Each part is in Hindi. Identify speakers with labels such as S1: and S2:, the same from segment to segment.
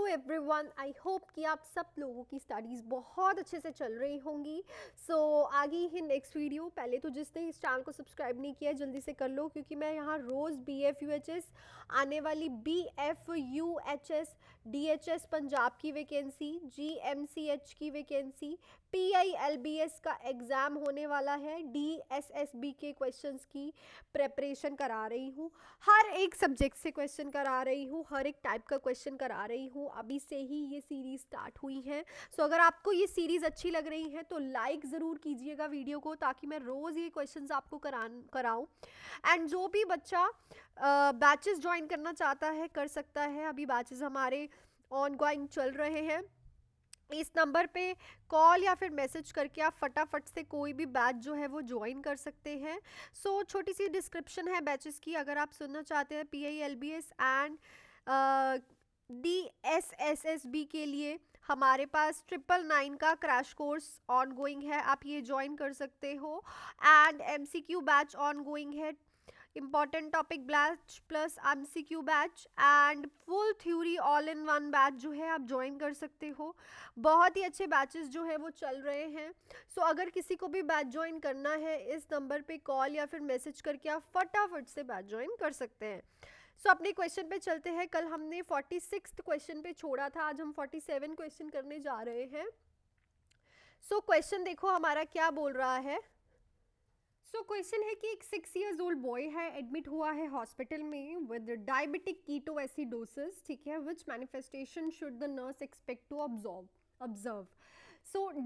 S1: एवरीवन, आई होप कि आप सब लोगों की स्टडीज़ बहुत अच्छे से चल रही होंगी। आगे ही नेक्स्ट वीडियो। पहले तो जिसने इस चैनल को सब्सक्राइब नहीं किया है जल्दी से कर लो, क्योंकि मैं यहाँ रोज़ BF UHS आने वाली BF UHS DHS पंजाब की वैकेंसी, GMCH की वैकेंसी, PILBS का एग्ज़ाम होने वाला है, DSSB के क्वेश्चंस की प्रेपरेशन करा रही हूँ। हर एक सब्जेक्ट से क्वेश्चन करा रही हूँ, हर एक टाइप का क्वेश्चन करा रही हूँ। अभी से ही ये सीरीज़ स्टार्ट हुई है। अगर आपको ये सीरीज़ अच्छी लग रही है तो लाइक ज़रूर कीजिएगा वीडियो को, ताकि मैं रोज़ ये क्वेश्चंस आपको कराऊँ। एंड जो भी बच्चा बैचेस ज्वाइन करना चाहता है कर सकता है। अभी बैचेस हमारे ऑन गोइंग चल रहे हैं। इस नंबर पे कॉल या फिर मैसेज करके आप फटाफट से कोई भी बैच जो है वो ज्वाइन कर सकते हैं। छोटी सी डिस्क्रिप्शन है बैचेस की, अगर आप सुनना चाहते हैं PILBS एंड DSSSB के लिए हमारे पास 999 का क्रैश कोर्स ऑन गोइंग है, आप ये ज्वाइन कर सकते हो। And MCQ batch ongoing है, important topic batch plus MCQ batch and full theory all in one batch जो है आप ज्वाइन कर सकते हो। बहुत ही अच्छे बैचेस जो है वो चल रहे हैं। अगर किसी को भी बैच ज्वाइन करना है, इस नंबर पे कॉल या फिर मैसेज करके आप फटाफट से बैच ज्वाइन कर सकते हैं। अपने क्वेश्चन पे चलते हैं। कल हमने 46th क्वेश्चन पे छोड़ा था, आज हम 47 क्वेश्चन करने जा रहे हैं। क्वेश्चन देखो हमारा क्या बोल रहा है। क्वेश्चन है कि एक 6 years ओल्ड बॉय है, एडमिट हुआ है हॉस्पिटल में विद डायबिटिक कीटोएसिडोसिस, ठीक है। Which manifestation should the nurse expect to observe.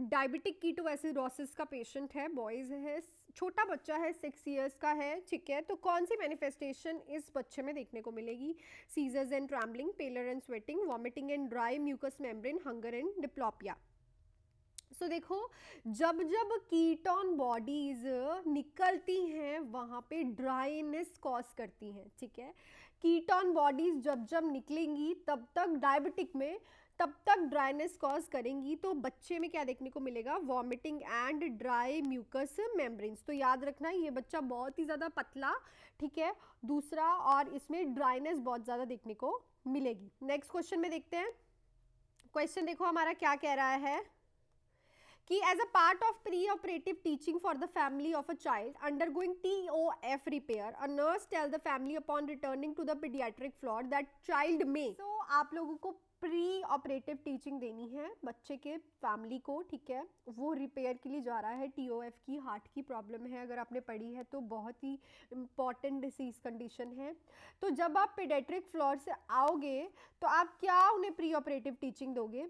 S1: Diabetic ketoacidosis का पेशेंट है, बॉयज है, छोटा बच्चा है, 6 years का है, ठीक है। तो कौन सी मैनिफेस्टेशन इस बच्चे में देखने को मिलेगी? Seizures and trembling, pallor and sweating, vomiting and dry mucous membrane, hunger and diplopia. देखो, जब जब कीटोन बॉडीज निकलती हैं वहाँ पे ड्राइनेस कॉज करती हैं, ठीक है। कीटोन बॉडीज जब जब निकलेंगी तब तक डायबिटिक में तब तक ड्राइनेस कॉज करेंगी। तो बच्चे में क्या देखने को मिलेगा? Vomiting and dry mucous membranes. तो याद रखना ये बच्चा बहुत ही ज़्यादा पतला, ठीक है, दूसरा, और इसमें ड्राइनेस बहुत ज़्यादा देखने को मिलेगी। नेक्स्ट क्वेश्चन में देखते हैं। क्वेश्चन देखो हमारा क्या कह रहा है कि as a part of pre operative teaching for the family of a child undergoing TOF repair, a nurse tell the family upon returning to the paediatric floor that child में। आप लोगों को प्री ऑपरेटिव टीचिंग देनी है बच्चे के फैमिली को, ठीक है। वो रिपेयर के लिए जा रहा है, TOF की हार्ट की प्रॉब्लम है, अगर आपने पढ़ी है तो बहुत ही इंपॉर्टेंट डिसीज कंडीशन है। तो जब आप पीडियाट्रिक फ्लोर से आओगे तो आप क्या उन्हें प्री ऑपरेटिव टीचिंग दोगे?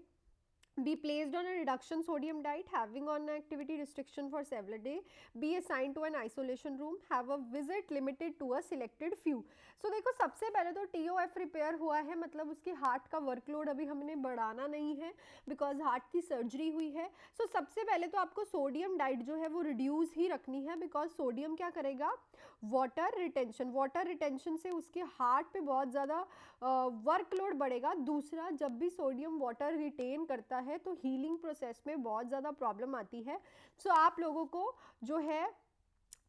S1: Be placed on a reduction sodium diet, having on activity restriction for several days, be assigned to an isolation room, have a visit limited to a selected few। देखो, सबसे पहले तो TOF रिपेयर हुआ है, मतलब उसके हार्ट का वर्कलोड अभी हमने बढ़ाना नहीं है, बिकॉज हार्ट की सर्जरी हुई है। सबसे पहले तो आपको सोडियम डाइट जो है वो रिड्यूस ही रखनी है, बिकॉज सोडियम क्या करेगा? वाटर रिटेंशन से उसके हार्ट पे बहुत ज़्यादा वर्कलोड बढ़ेगा। दूसरा, जब भी सोडियम वाटर रिटेन करता है तो हीलिंग प्रोसेस में बहुत ज़्यादा प्रॉब्लम आती है। आप लोगों को जो है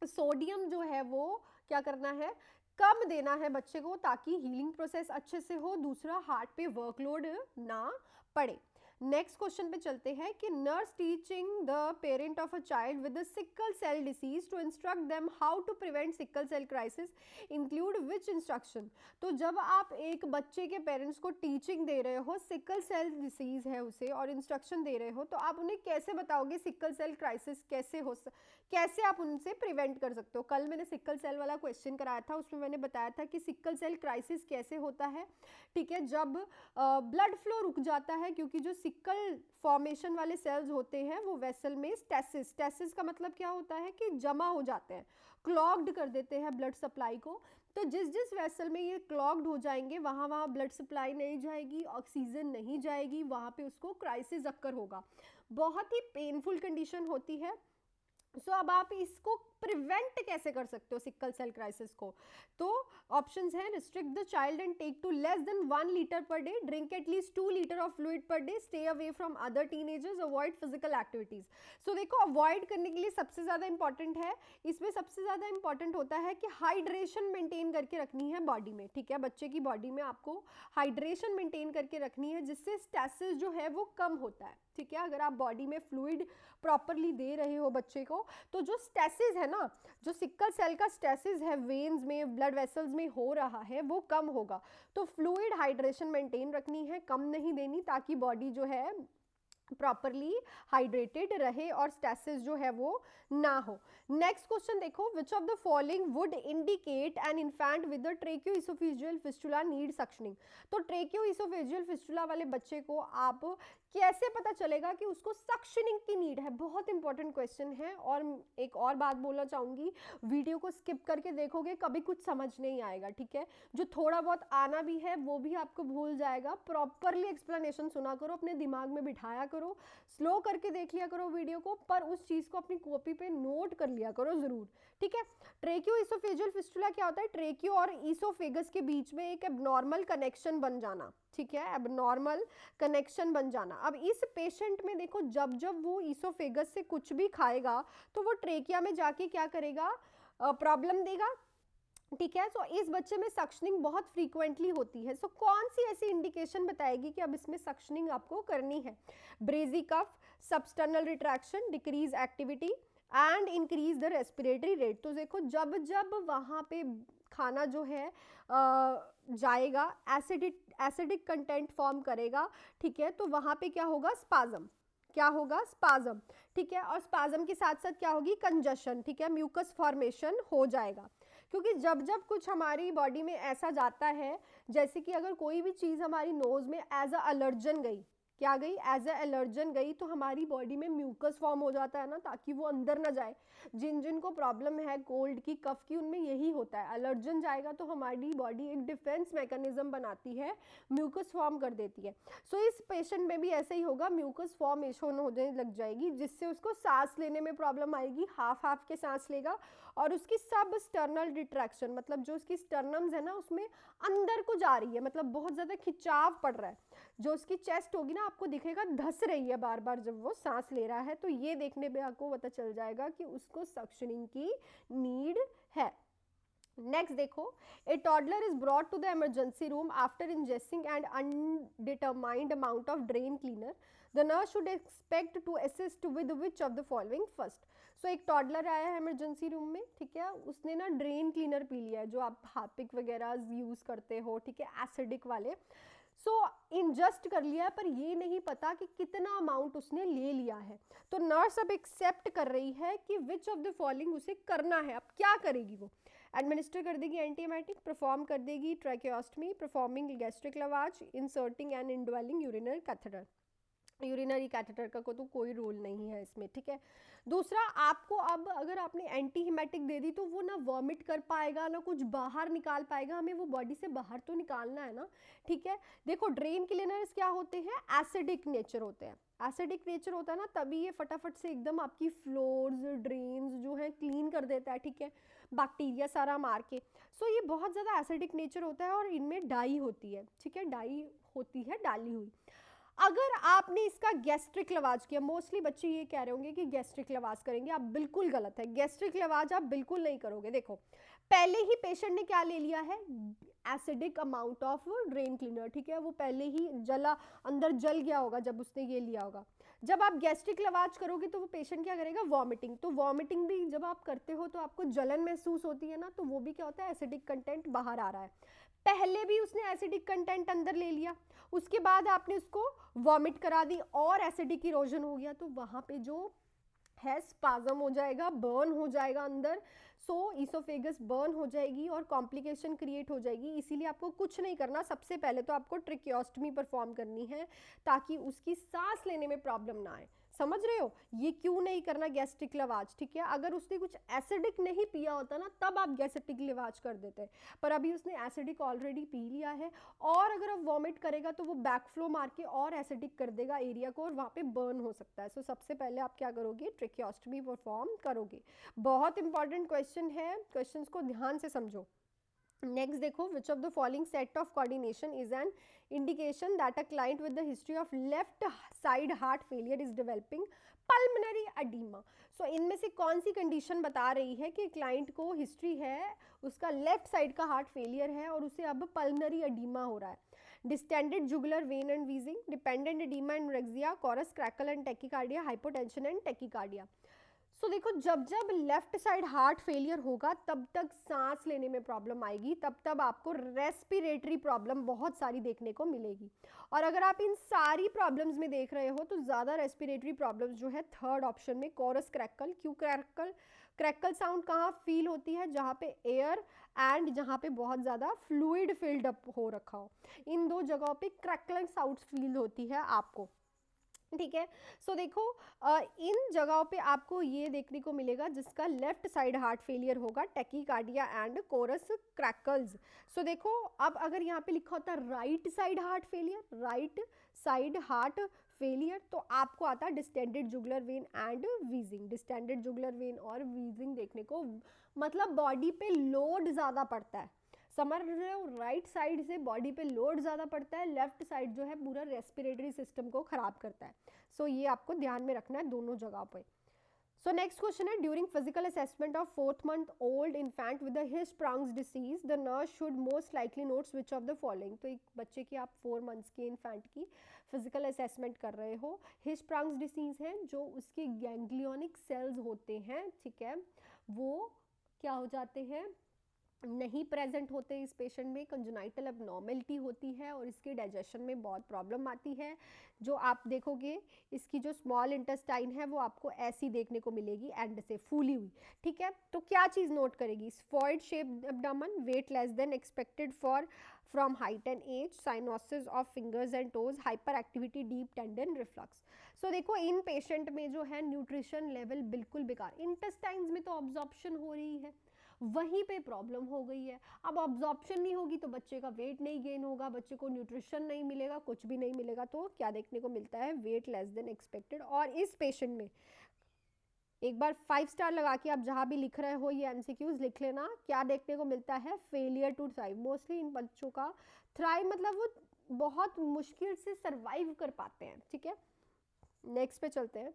S1: सोडियम जो है वो क्या करना है? कम देना है बच्चे को, ताकि हीलिंग प्रोसेस अच्छे से हो। दूसरा, हार्ट पे वर्कलोड ना पड़े। नेक्स्ट क्वेश्चन पे चलते हैं कि nurse teaching the parent of a child with sickle cell disease to instruct them how to prevent sickle cell crisis include which instruction. तो जब आप एक बच्चे के पेरेंट्स को टीचिंग दे रहे हो, सिकल सेल डिसीज है उसे, और इंस्ट्रक्शन दे रहे हो, तो आप उन्हें कैसे बताओगे सिकल सेल क्राइसिस कैसे आप उनसे प्रिवेंट कर सकते हो? कल मैंने सिकल सेल वाला क्वेश्चन कराया था, उसमें मैंने बताया था कि सिकल सेल क्राइसिस कैसे होता है, ठीक है। जब ब्लड फ्लो रुक जाता है, क्योंकि जो सिकल फॉर्मेशन वाले सेल्स होते हैं वो वेसल में स्टेसिस का मतलब क्या होता है कि जमा हो जाते हैं, क्लॉग्ड कर देते हैं ब्लड सप्लाई को। तो जिस जिस वेसल में ये क्लॉग्ड हो जाएंगे वहाँ वहाँ ब्लड सप्लाई नहीं जाएगी, ऑक्सीजन नहीं जाएगी, वहाँ पे उसको क्राइसिस अक्कर होगा। बहुत ही पेनफुल कंडीशन होती है। सो अब आप इसको प्रिवेंट कैसे कर सकते हो सिकल सेल क्राइसिस को? तो ऑप्शंस हैं, restrict the child and take to less than 1 litre per day, drink at least 2 litre of fluid per day, stay away from other teenagers, avoid physical activities. So देखो, अवॉइड करने के लिए सबसे ज्यादा इंपॉर्टेंट है, इसमें सबसे ज्यादा इंपॉर्टेंट होता है कि हाइड्रेशन मेंटेन करके रखनी है बॉडी में, ठीक है, बच्चे की बॉडी में आपको हाइड्रेशन मेंटेन करके रखनी है, जिससे स्टेसिस जो है वो कम होता है, ठीक है। अगर आप बॉडी में फ्लूइड प्रॉपरली दे रहे हो बच्चे को, तो जो स्टेसिस है ना, जो सिकल सेल का स्टेसिस है वेन्स में, ब्लड वेसल्स में हो रहा है, वो कम होगा। तो फ्लूइड हाइड्रेशन मेंटेन रखनी है, कम नहीं देनी, ताकि बॉडी जो है प्रॉपरली हाइड्रेटेड रहे और स्टेसिस जो है वो ना हो। नेक्स्ट क्वेश्चन देखो, which of the following would indicate an infant with tracheoesophageal fistula need suctioning. तो ट्रेक्योइसोफेजियल फिस्टुला वाले बच्चे को आप कैसे पता चलेगा कि उसको सक्शनिंग की नीड है? बहुत इंपॉर्टेंट क्वेश्चन है। और एक और बात बोलना चाहूंगी, वीडियो को स्किप करके देखोगे कभी कुछ समझ नहीं आएगा, ठीक है। जो थोड़ा बहुत आना भी है वो भी आपको भूल जाएगा। प्रॉपरली एक्सप्लेनेशन सुना करो, अपने दिमाग में बिठाया करो, स्लो करके देख लिया करो वीडियो को, पर उस चीज को अपनी कॉपी पे नोट कर लिया करो जरूर, ठीक है। ट्रेक्यो इसोफेजियल फिस्टुला क्या होता है? ट्रेक्यो और इसोफेगस के बीच में एक एबनॉर्मल कनेक्शन बन जाना, ठीक है, एबनॉर्मल कनेक्शन बन जाना। अब इस पेशेंट में देखो, जब जब वो इसोफेगस से कुछ भी खाएगा तो वो ट्रेकिया में जाके क्या करेगा? प्रॉब्लम देगा, ठीक है। सो इस बच्चे में सक्शनिंग बहुत फ्रीक्वेंटली होती है। सो कौन सी ऐसी इंडिकेशन बताएगी कि अब इसमें सक्शनिंग आपको करनी है? Brassy cough, substernal retraction, decrease activity and increase the respiratory rate. तो देखो, जब जब वहां पे खाना जो है जाएगा, एसिडिक कंटेंट फॉर्म करेगा, ठीक है, तो वहां पे क्या होगा? स्पाज्म, क्या होगा? स्पाज्म, ठीक है। और स्पाज्म के साथ साथ क्या होगी? कंजशन, ठीक है, म्यूकस फॉर्मेशन हो जाएगा। क्योंकि जब जब कुछ हमारी बॉडी में ऐसा जाता है, जैसे कि अगर कोई भी चीज़ हमारी नोज में एज अ एलर्जन गई, क्या गई? एज अ एलर्जन गई, तो हमारी बॉडी में म्यूकस फॉर्म हो जाता है ना, ताकि वो अंदर ना जाए। जिन जिन को प्रॉब्लम है कोल्ड की, कफ की, उनमें यही होता है। एलर्जन जाएगा तो हमारी बॉडी एक डिफेंस मैकेनिज्म बनाती है, म्यूकस फॉर्म कर देती है। सो इस पेशेंट में भी ऐसा ही होगा, म्यूकस फॉर्मेशन होने लग जाएगी, जिससे उसको सांस लेने में प्रॉब्लम आएगी, हाफ हाफ के सांस लेगा, और उसकी सब स्टर्नल रिट्रैक्शन, मतलब जो उसकी स्टर्नम्स है ना, उसमें अंदर को जा रही है, मतलब बहुत ज़्यादा खिंचाव पड़ रहा है। जो उसकी चेस्ट होगी ना, आपको दिखेगा धस रही है बार बार जब वो सांस ले रहा है, तो ये देखने पे आपको पता चल जाएगा कि उसको सक्शनिंग की नीड है। नेक्स्ट देखो, a toddler is brought to the emergency room after ingesting and undetermined amount of drain cleaner, the nurse should expect to assist with which of the following first. So एक टॉडलर आया है इमरजेंसी रूम में, ठीक है, उसने ना ड्रेन क्लीनर पी लिया है, जो आप हार्पिक वगैरह यूज करते हो, ठीक है, एसिडिक वाले। सो इंजस्ट कर लिया, पर ये नहीं पता कि कितना अमाउंट उसने ले लिया है। तो नर्स अब एक्सेप्ट कर रही है कि विच ऑफ द फॉलोइंग उसे करना है। अब क्या करेगी वो? एडमिनिस्टर कर देगी एंटीबायोटिक, परफॉर्म कर देगी tracheostomy, performing gastric lavage, inserting and indwelling urinary catheter. Urinary catheter का तो कोई रोल नहीं है इसमें, ठीक है। दूसरा, आपको अब अगर आपने एंटी हिमेटिक दे दी, तो वो ना वॉमिट कर पाएगा, ना कुछ बाहर निकाल पाएगा, हमें वो बॉडी से बाहर तो निकालना है ना, ठीक है। देखो, ड्रेन क्लीनर्स क्या होते हैं? एसिडिक नेचर होते हैं। एसिडिक नेचर होता है ना, तभी ये फटाफट से एकदम आपकी फ्लोर्स, ड्रेन्स जो है क्लीन कर देता है, ठीक है, बैक्टीरिया सारा मार के। सो ये बहुत ज़्यादा एसिडिक नेचर होता है, और इनमें डाई होती है, ठीक है, डाई होती है डाली हुई। अगर आपने इसका गैस्ट्रिक लवाज किया, मोस्टली बच्चे ये कह रहे होंगे कि गैस्ट्रिक लवाज करेंगे, आप बिल्कुल गलत है। गैस्ट्रिक लवाज आप बिल्कुल नहीं करोगे। देखो, पहले ही पेशेंट ने क्या ले लिया है? Acidic amount of drain cleaner, ठीक है, वो पहले ही जला, अंदर जल गया होगा जब उसने ये लिया होगा। जब आप गैस्ट्रिक लवाज करोगे तो वो पेशेंट क्या करेगा? वॉमिटिंग। तो वॉमिटिंग भी जब आप करते हो तो आपको जलन महसूस होती है ना, तो वो भी क्या होता है? एसिडिक कंटेंट बाहर आ रहा है। पहले भी उसने एसिडिक कंटेंट अंदर ले लिया, उसके बाद आपने उसको वॉमिट करा दी और एसिडिक इरोजन हो गया, तो वहां पे जो है स्पाज्म हो जाएगा, बर्न हो जाएगा अंदर। सो इसोफेगस बर्न हो जाएगी और कॉम्प्लिकेशन क्रिएट हो जाएगी। इसीलिए आपको कुछ नहीं करना, सबसे पहले तो आपको ट्रिक्योस्टमी परफॉर्म करनी है, ताकि उसकी सांस लेने में प्रॉब्लम ना आए। समझ रहे हो, ये क्यों नहीं करना गैस्ट्रिक लवाज, ठीक है। अगर उसने कुछ एसिडिक नहीं पिया होता ना तब आप गैस्ट्रिक लवाज कर देते, पर अभी उसने एसिडिक ऑलरेडी पी लिया है, और अगर अब वॉमिट करेगा तो वो बैकफ्लो मार के और एसिडिक कर देगा एरिया को और वहाँ पे बर्न हो सकता है। सो सबसे पहले आप क्या करोगे, ट्रेकियोस्टमी परफॉर्म करोगे। बहुत इंपॉर्टेंट क्वेश्चन है, क्वेश्चंस को ध्यान से समझो। नेक्स्ट देखो, which of the following set of coordination is an indication that a client with the history of left side heart failure is developing pulmonary oedema. So इनमें से कौन सी कंडीशन बता रही है कि क्लाइंट को हिस्ट्री है, उसका लेफ्ट साइड का हार्ट फेलियर है और उसे अब पल्मोनरी एडीमा हो रहा है? Distended jugular vein and wheezing, dependent oedema and anorexia, coarse crackle and tachycardia, hypotension and tachycardia. So देखो, जब जब लेफ्ट साइड हार्ट फेलियर होगा तब तक सांस लेने में प्रॉब्लम आएगी, तब तब आपको रेस्पिरेटरी प्रॉब्लम बहुत सारी देखने को मिलेगी। और अगर आप इन सारी प्रॉब्लम्स में देख रहे हो तो ज़्यादा रेस्पिरेटरी प्रॉब्लम्स जो है थर्ड ऑप्शन में कोरस क्रैकल। क्यों क्रैकल? क्रैकल साउंड कहाँ फील होती है? जहाँ पे एयर एंड जहाँ पे बहुत ज़्यादा फ्लूइड फिल्ड अप हो रखा हो, इन दो जगहों पे क्रैकलिंग साउंड फील होती है आपको, ठीक है। सो देखो, इन जगहों पे आपको ये देखने को मिलेगा जिसका लेफ्ट साइड हार्ट फेलियर होगा, टेकीकार्डिया एंड कोरस क्रैकल्स। सो देखो, अब अगर यहाँ पे लिखा होता right side heart failure, right side heart failure, तो आपको आता distended jugular vein and wheezing. Distended jugular when और वीजिंग देखने को, मतलब बॉडी पे लोड ज़्यादा पड़ता है, समझ रहे हो, राइट साइड से बॉडी पे लोड ज़्यादा पड़ता है, लेफ्ट साइड जो है पूरा रेस्पिरेटरी सिस्टम को खराब करता है। सो ये आपको ध्यान में रखना है दोनों जगह पे। सो नेक्स्ट क्वेश्चन है, during physical assessment of 4th month old infant with Hirschsprung's disease the nurse should most likely notes which of the following. तो एक बच्चे की आप 4 months के इन्फेंट की फिजिकल असेसमेंट कर रहे हो, हिस्प्रंग्स डिसीज है, जो उसके गैंग्लियोनिक सेल्स होते हैं, ठीक है, वो क्या हो जाते हैं, नहीं प्रेजेंट होते इस पेशेंट में, कंजनाइटल एबनॉर्मेलिटी होती है और इसके डाइजेशन में बहुत प्रॉब्लम आती है। जो आप देखोगे इसकी जो स्मॉल इंटेस्टाइन है वो आपको ऐसी देखने को मिलेगी, एंड से फूली हुई, ठीक है। तो क्या चीज़ नोट करेगी, scaphoid shape abdomen, weight less than expected for from height and age, cyanosis of fingers and toes, hyper activity, deep tendon, reflux. So देखो, इन पेशेंट में जो है न्यूट्रिशन लेवल बिल्कुल बेकार, इंटेस्टाइन्स में तो ऑब्जॉर्प्शन हो रही है, वहीं पे प्रॉब्लम हो गई है। अब ऑब्जॉर्प्शन नहीं होगी तो बच्चे का वेट नहीं गेन होगा, बच्चे को न्यूट्रिशन नहीं मिलेगा, कुछ भी नहीं मिलेगा, तो क्या देखने को मिलता है, वेट लेस देन एक्सपेक्टेड। और इस पेशेंट में एक बार 5 स्टार लगा के आप जहाँ भी लिख रहे हो ये एमसीक्यूज लिख लेना, क्या देखने को मिलता है, फेलियर टू थ्राइव। मोस्टली इन बच्चों का थ्राइव मतलब वो बहुत मुश्किल से सर्वाइव कर पाते हैं, ठीक है। नेक्स्ट पे चलते हैं,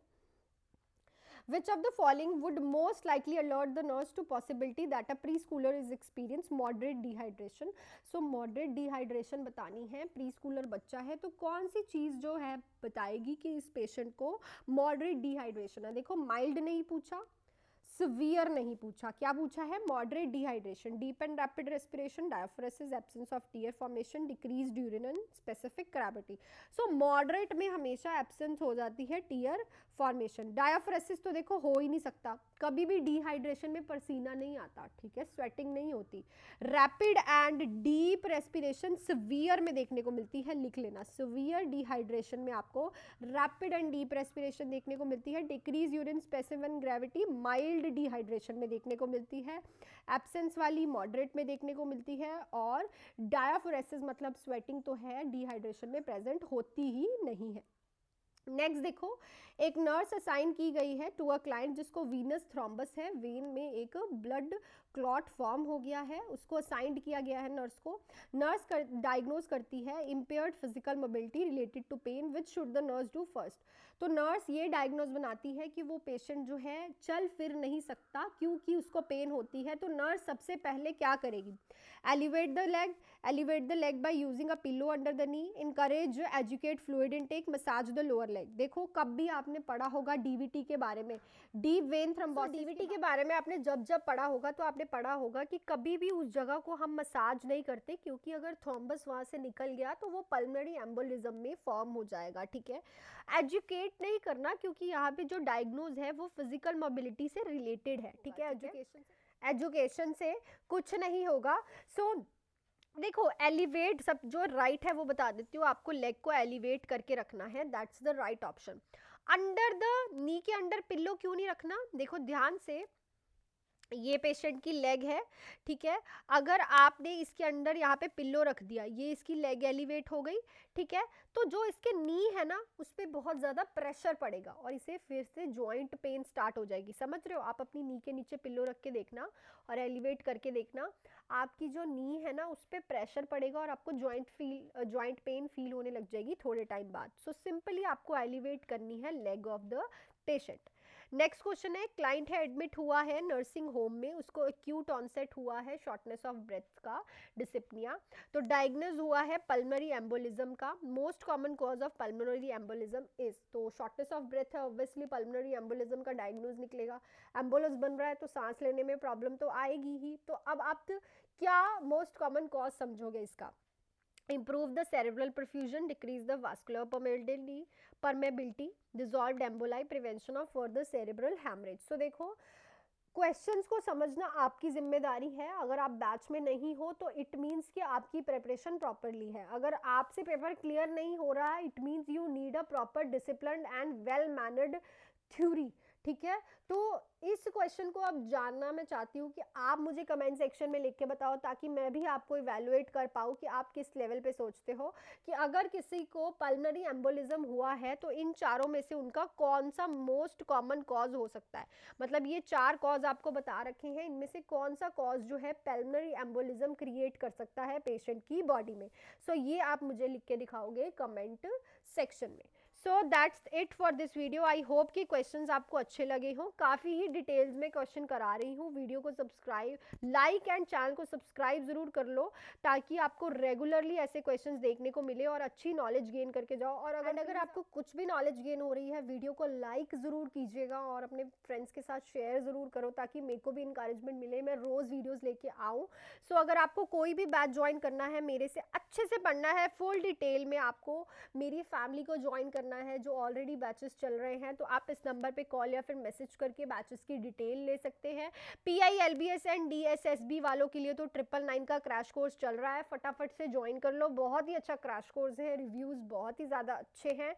S1: which of the following would most likely alert the nurse to possibility that a preschooler is experience moderate dehydration? So moderate dehydration बतानी है, प्रीस्कूलर बच्चा है तो कौन सी चीज़ जो है बताएगी कि इस पेशेंट को moderate dehydration है। देखो, माइल्ड नहीं पूछा, सिवियर नहीं पूछा, क्या पूछा है, moderate dehydration, deep and rapid respiration, diaphoresis, absence of tear formation, decreased urine and specific gravity. So moderate में हमेशा एब्सेंस हो जाती है टीयर फॉर्मेशन, डायफ्रेसिस तो देखो हो ही नहीं सकता, कभी भी डिहाइड्रेशन में पसीना नहीं आता, ठीक है, स्वेटिंग नहीं होती। Rapid and deep respiration severe में देखने को मिलती है, लिख लेना, सिवियर डिहाइड्रेशन में आपको रैपिड एंड डीप रेस्पिरेशन देखने को मिलती है। Decrease urine specific gravity mild dehydration में देखने को मिलती है, एब्सेंस वाली मॉडरेट में देखने को मिलती है, और डायफोरेसिस मतलब स्वेटिंग तो है, डिहाइड्रेशन में प्रेजेंट होती ही नहीं है। नेक्स्ट देखो, एक नर्स असाइन की गई है टू अ क्लाइंट जिसको वीनस थ्रोम्बस है, वेन में एक ब्लड क्लॉट फॉर्म हो गया है, उसको असाइंड किया गया है नर्स को। नर्स डायग्नोज करती है impaired physical mobility related to pain, which should the nurse do first. तो नर्स ये डायग्नोज बनाती है कि वो पेशेंट जो है चल फिर नहीं सकता क्योंकि उसको पेन होती है, तो नर्स सबसे पहले क्या करेगी, elevate the leg by using a pillow under the knee, encourage educate fluid intake, massage the lower leg. देखो, कब भी आपने पढ़ा होगा डीवीटी के बारे में, डीप वेन थ्रोम्बोसिस, डीवीटी के बारे में आपने जब जब पढ़ा होगा तो आपने पढ़ा होगा कि कभी भी उस जगह को हम मसाज नहीं करते, क्योंकि अगर थ्रोम्बस वहां से निकल गया तो वो पल्मोनरी एम्बोलिज्म में फॉर्म हो जाएगा, ठीक है। एजुकेट नहीं करना क्योंकि यहाँ पे जो डायग्नोज है वो फिजिकल मोबिलिटी से रिलेटेड है, ठीक है, एजुकेशन से कुछ नहीं होगा। सो देखो, एलिवेट सब जो राइट है वो बता देती हूँ आपको, लेग को एलिवेट करके रखना है, that's the right option. Under the knee के अंडर पिल्लो क्यों नहीं रखना? देखो ध्यान से, ये पेशेंट की लेग है, ठीक है, अगर आपने इसके अंदर यहाँ पे पिल्लो रख दिया, ये इसकी लेग एलिवेट हो गई, ठीक है, तो जो इसके नी है ना उस पर बहुत ज़्यादा प्रेशर पड़ेगा और इसे फिर से जॉइंट पेन स्टार्ट हो जाएगी। समझ रहे हो? आप अपनी नी के नीचे पिल्लो रख के देखना और एलिवेट करके देखना, आपकी जो नी है ना उस पर प्रेशर पड़ेगा और आपको जॉइंट पेन फील होने लग जाएगी थोड़े टाइम बाद। सो सिंपली आपको एलिवेट करनी है leg of the patient. Next question है, क्लाइंट है एडमिट हुआ है नर्सिंग होम में, उसको एक्यूट ऑनसेट हुआ है शॉर्टनेस ऑफ ब्रेथ का, डिसिप्निया, तो डायग्नोज हुआ है पल्मोनरी एम्बोलिज्म का। Most common cause of pulmonary embolism is, तो शॉर्टनेस ऑफ ब्रेथ है, ऑब्वियसली पल्मोनरी एम्बोलिज्म का डायग्नोज निकलेगा। एम्बोलस बन रहा है तो सांस लेने में प्रॉब्लम तो आएगी ही। तो अब आप क्या मोस्ट कॉमन कॉज समझोगे इसका? improve the cerebral perfusion, decrease the vascular permeability, dissolved emboli, prevention of further cerebral hemorrhage। so देखो, क्वेश्चंस को समझना आपकी जिम्मेदारी है। अगर आप बैच में नहीं हो तो इट मीन्स कि आपकी प्रिपरेशन प्रॉपरली है। अगर आपसे पेपर क्लियर नहीं हो रहा है, it means you need a proper disciplined and well mannered theory, ठीक है। तो इस क्वेश्चन को अब जानना मैं चाहती हूँ कि आप मुझे कमेंट सेक्शन में लिख के बताओ, ताकि मैं भी आपको इवेलुएट कर पाऊँ कि आप किस लेवल पे सोचते हो कि अगर किसी को पल्मोनरी एम्बोलिज्म हुआ है तो इन चारों में से उनका कौन सा मोस्ट कॉमन कॉज हो सकता है। मतलब ये 4 कॉज आपको बता रखे हैं, इनमें से कौन सा कॉज जो है पल्मोनरी एम्बोलिज्म क्रिएट कर सकता है पेशेंट की बॉडी में। सो ये आप मुझे लिख के दिखाओगे कमेंट सेक्शन में। So that's it for this video. I hope कि क्वेश्चंस आपको अच्छे लगे हों। काफ़ी ही डिटेल्स में क्वेश्चन करा रही हूँ। वीडियो को सब्सक्राइब, लाइक एंड चैनल को सब्सक्राइब ज़रूर कर लो, ताकि आपको रेगुलरली ऐसे क्वेश्चंस देखने को मिले और अच्छी नॉलेज गेन करके जाओ। और अगर आपको कुछ भी नॉलेज गेन हो रही है, वीडियो को लाइक ज़रूर कीजिएगा और अपने फ्रेंड्स के साथ शेयर ज़रूर करो, ताकि मेरे को भी इंकरेजमेंट मिले, मैं रोज़ वीडियोज़ लेके आऊँ। सो अगर आपको कोई भी बैच ज्वाइन करना है, मेरे से अच्छे से पढ़ना है, फुल डिटेल में आपको मेरी फैमिली को ज्वाइन करना है जो ऑलरेडी बैचेस चल रहे हैं, तो आप इस नंबर पे कॉल या फिर मैसेज करके बैचेस की डिटेल ले सकते हैं। PILBS एंड DSSB वालों के लिए तो 999 का क्रैश कोर्स चल रहा है, फटाफट से ज्वाइन कर लो। बहुत ही अच्छा क्रैश कोर्स है, रिव्यूज़ बहुत ही ज़्यादा अच्छे हैं।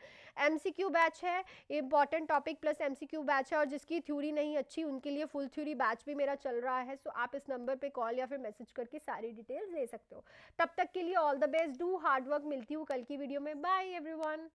S1: MCQ बैच है, important topic plus MCQ batch है, और जिसकी थ्योरी नहीं अच्छी उनके लिए फुल थ्योरी बैच भी मेरा चल रहा है। सो आप इस नंबर पे कॉल या फिर मैसेज करके सारी डिटेल्स ले सकते हो। तब तक के लिए all the best, do hard work. मिलती हूँ कल की वीडियो में। Bye everyone.